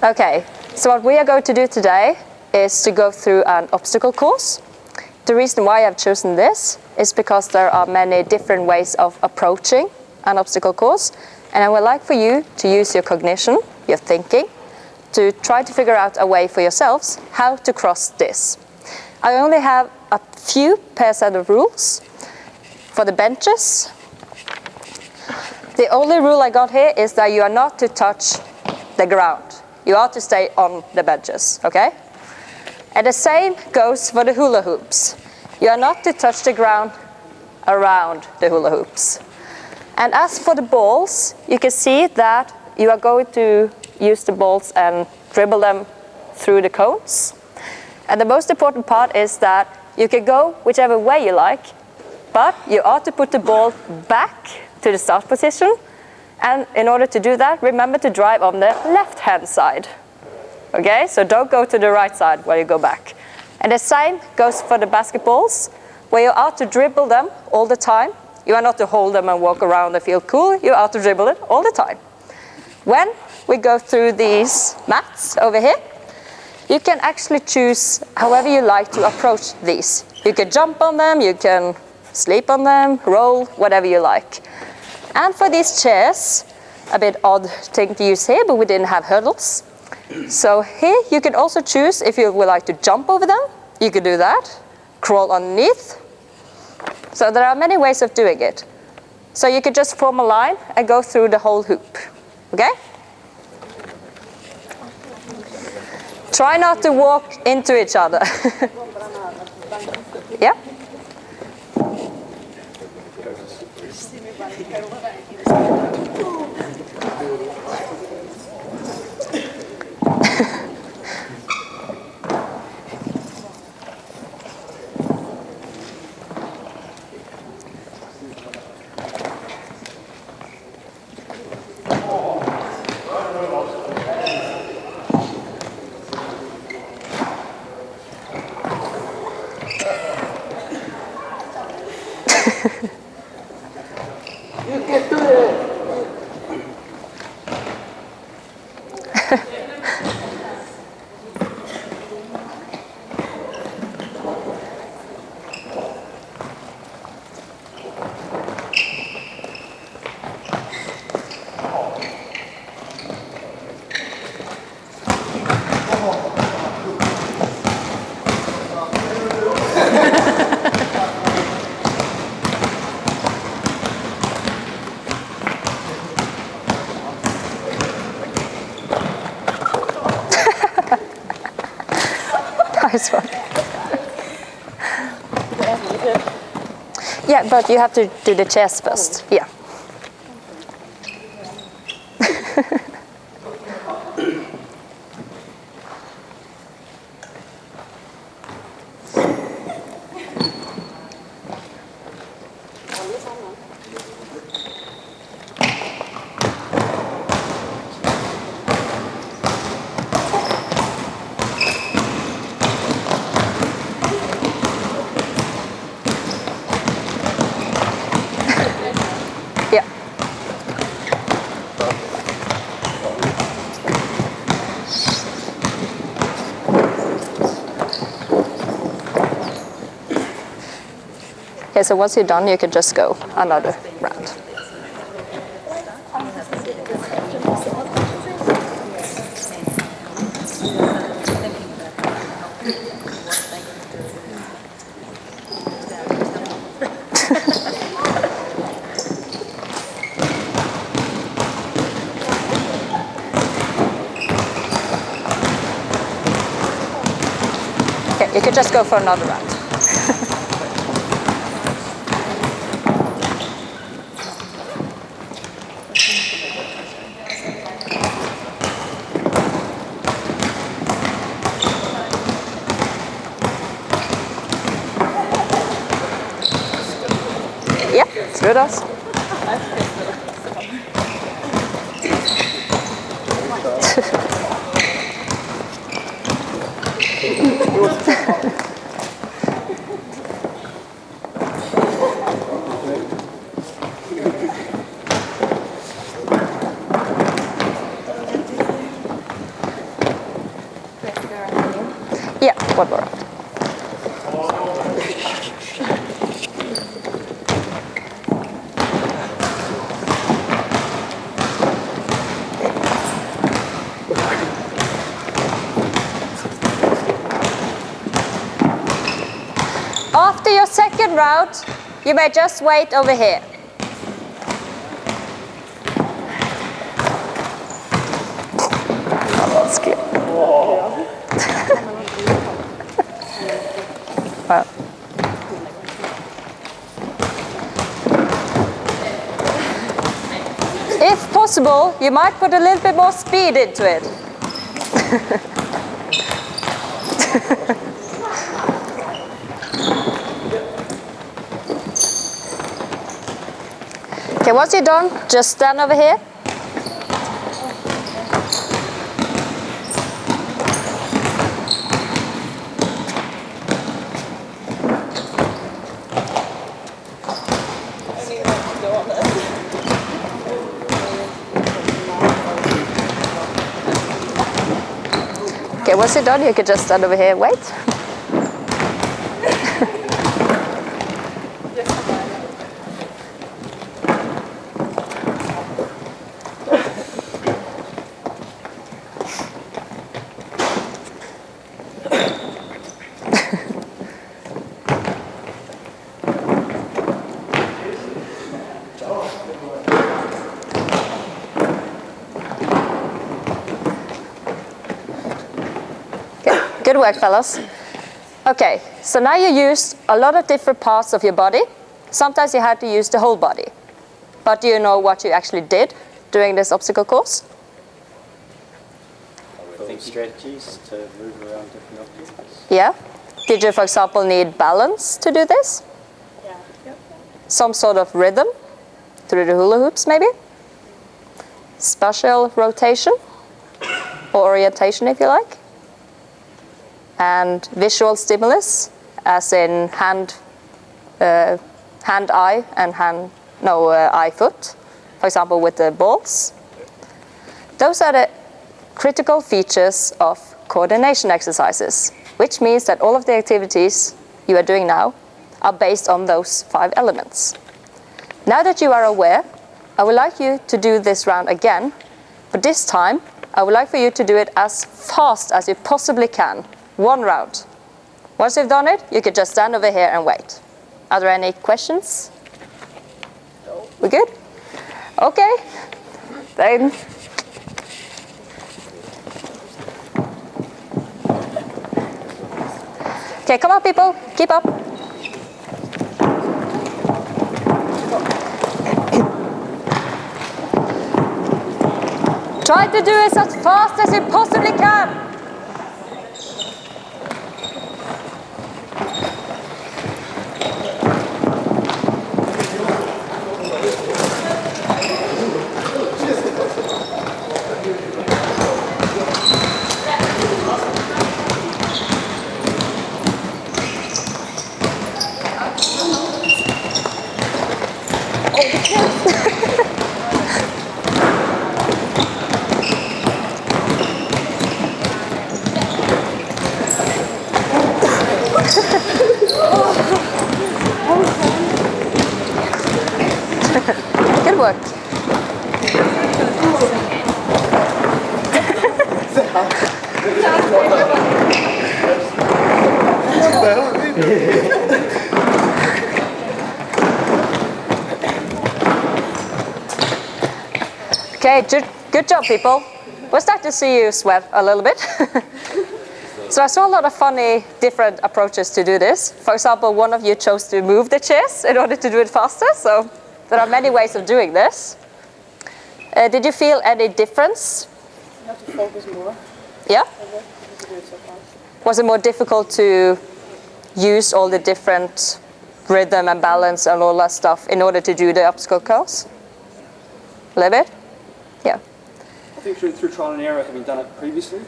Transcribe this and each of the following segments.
Okay, so what we are going to do today is to go through an obstacle course. The reason why I've chosen this is because there are many different ways of approaching an obstacle course, and I would like for you to use your cognition, your thinking, to try to figure out a way for yourselves how to cross this. I only have a few per set of rules for the benches. The only rule I got here is that you are not to touch the ground. You are to stay on the benches, okay? And the same goes for the hula hoops. You are not to touch the ground around the hula hoops. And as for the balls, you can see that you are going to use the balls and dribble them through the cones. And the most important part is that you can go whichever way you like, but you ought to put the ball back to the start position. And in order to do that, remember to drive on the left-hand side. Okay, so don't go to the right side while you go back. And the same goes for the basketballs, where you are to dribble them all the time. You are not to hold them and walk around and feel cool. You are to dribble it all the time. When we go through these mats over here, you can actually choose however you like to approach these. You can jump on them, you can sleep on them, roll, whatever you like. And for these chairs, a bit odd thing to use here, but we didn't have hurdles. So here you can also choose if you would like to jump over them, you could do that, crawl underneath. So there are many ways of doing it. So you could just form a line and go through the whole hoop, okay? Try not to walk into each other. Yeah? You can do it. Nice one. Yeah, but you have to do the chairs first. Yeah. Yeah. Okay, so once you're done, you can just go another round. Okay, you could just go for another round. Yeah, through those. One more round. After your second round, you may just wait over here. That's clear. Well. If possible, you might put a little bit more speed into it. Okay, once you're done, just stand over here. Okay, once you're done, you can just stand over here and wait. Good work, fellas. Okay, so now you used a lot of different parts of your body. Sometimes you had to use the whole body. But do you know what you actually did during this obstacle course? I think strategies to move around different objects. Yeah? Did you, for example, need balance to do this? Yeah. Yep. Some sort of rhythm through the hula hoops, maybe? Spatial rotation or orientation, if you like. And visual stimulus, as in hand, eye, and eye, foot. For example, with the balls. Those are the critical features of coordination exercises, which means that all of the activities you are doing now are based on those 5 elements. Now that you are aware, I would like you to do this round again, but this time I would like for you to do it as fast as you possibly can. 1 round. Once you've done it, you can just stand over here and wait. Are there any questions? No. We good? Okay. Then. Okay, come on, people. Keep up. Try to do it as fast as you possibly can. Good work. Okay, good job, people. We're starting to see you sweat a little bit. So I saw a lot of funny, different approaches to do this. For example, one of you chose to move the chairs in order to do it faster. So there are many ways of doing this. Did you feel any difference? You have to focus more. Yeah? To do it so fast. Was it more difficult to use all the different rhythm and balance and all that stuff in order to do the obstacle course? A little bit? Yeah. I think through trial and error, having done it previously,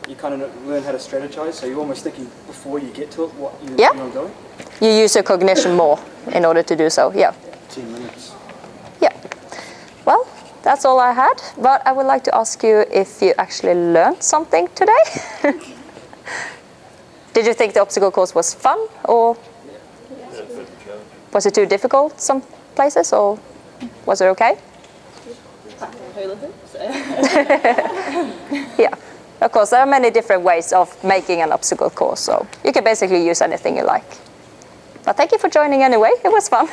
you kind of learn how to strategize. So you're almost thinking before you get to it what you're doing. You use your cognition more in order to do so. Yeah. 10 minutes. Yeah. Well, that's all I had. But I would like to ask you if you actually learned something today. Did you think the obstacle course was fun, or was it too difficult some places, or was it okay? Yeah, of course, there are many different ways of making an obstacle course, so you can basically use anything you like. But thank you for joining anyway, it was fun.